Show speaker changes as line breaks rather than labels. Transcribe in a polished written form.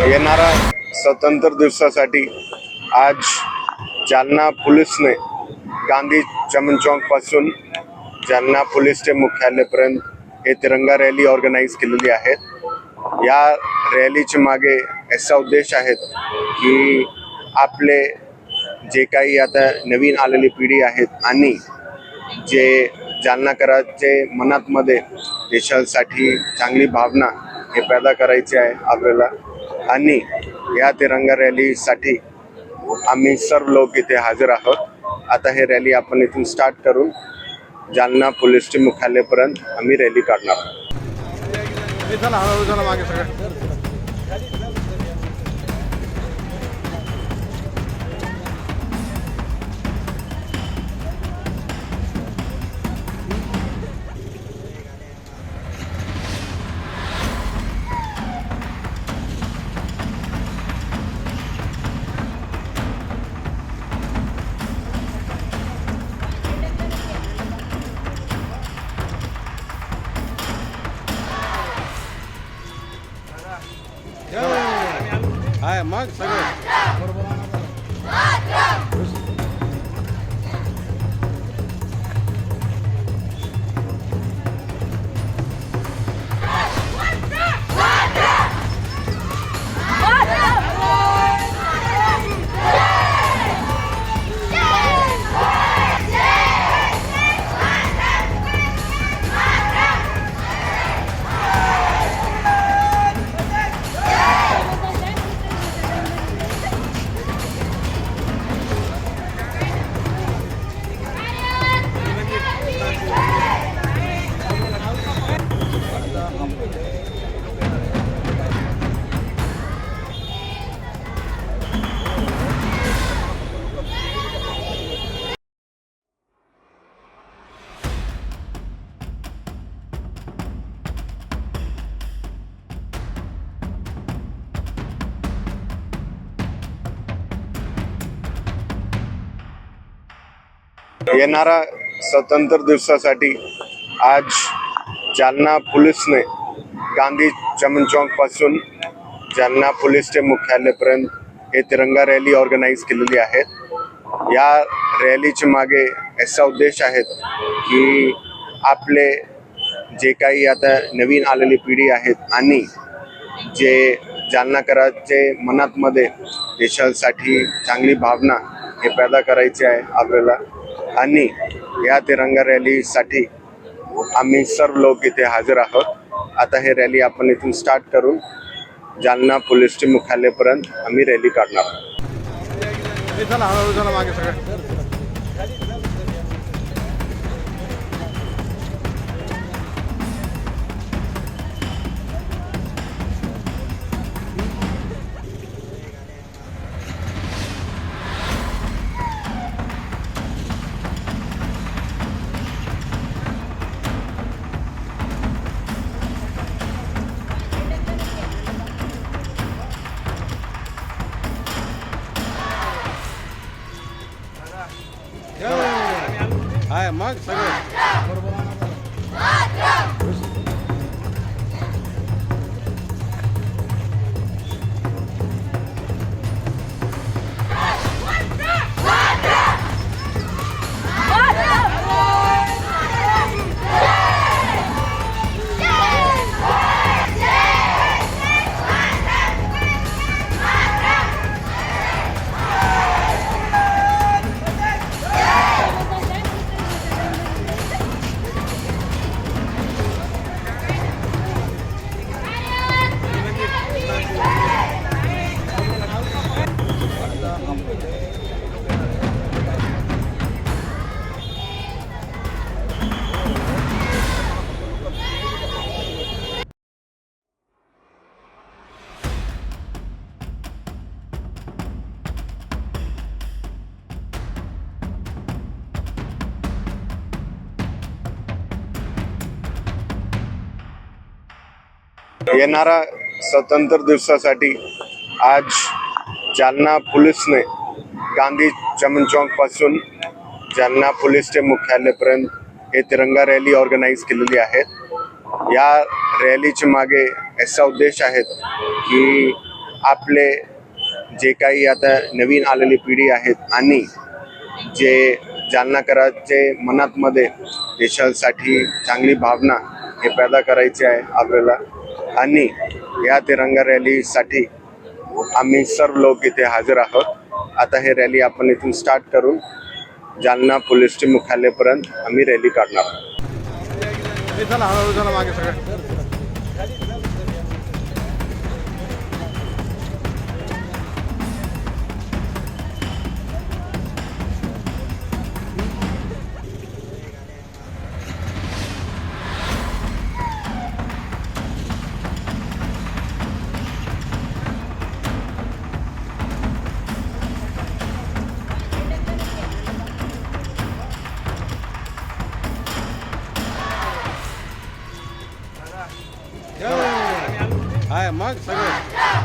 येणारा स्वतंत्र दिवसासाठी आज जालना पोलीसने गांधी चमन चौक पासून जालना पोलीस स्टेशन मुख्यालयापर्यंत हे तिरंगा रॅली ऑर्गनाइज केलेली आहे। या रॅलीच्या मागे असा उद्देश आहे की आपले जे काही आता नवीन आलेली पिढी आहेत आणि जे जालनाकरांचे मनातमध्ये देशासाठी चांगली भावना हे पैदा करायचे आहे आपल्याला। आणि या तिरंगा रॅलीसाठी आम्ही सर्व लोक इथे हजर आहोत। आता हे रॅली आपण इथून स्टार्ट करून जालना पोलीस स्टेशन मुख्यालयापर्यंत आम्ही रॅली काढणार आहोत।
हाय मग सगळं
येणारा स्वतंत्र दिवसासाठी आज जालना पोलीसने गांधी चमन चौक पासून जालना पोलीस स्टेशन मुख्यालयापर्यंत हे तिरंगा रॅली ऑर्गनाइज केलेली आहे। या रॅलीच्या मागे असा उद्देश आहे की आपले जे काही आता नवीन आलेली पिढी आहेत आणि जे जालनाकरांचे मनातमध्ये देशासाठी चांगली भावना हे पैदा करायचे आहे आपल्याला। आणि या तिरंगा रॅलीसाठी आम्ही सर्व लोक इथे हजर आहोत। आता हे रॅली आपण इथून स्टार्ट करून जालना पोलीस स्टेशन मुख्यालयापर्यंत आम्ही रॅली काढणार आहोत।
हाय मग सगळं
येणारा स्वतंत्र दिवसासाठी आज जालना पोलीसने गांधी चमन चौक पासून जालना पोलीस स्टेशन मुख्यालयापर्यंत हे तिरंगा रॅली ऑर्गनाइज केलेली आहे। या रॅलीच्या मागे असा उद्देश आहे की आपले जे काही आता नवीन आलेली पिढी आहेत आणि जे जालनाकरांचे मनातमध्ये देशासाठी चांगली भावना हे पैदा करायची आहे आपल्याला. आणि या तिरंगा रॅलीसाठी आम्ही सर्व लोक इथे हजर आहोत. आता हे रॅली आपण इथून स्टार्ट करून जालना पोलीस स्टेशन मुख्यालयापर्यंत आम्ही रॅली काढणार आहोत.
हे चला हळूहळू चला मागे सगळं. आहे मग सगळं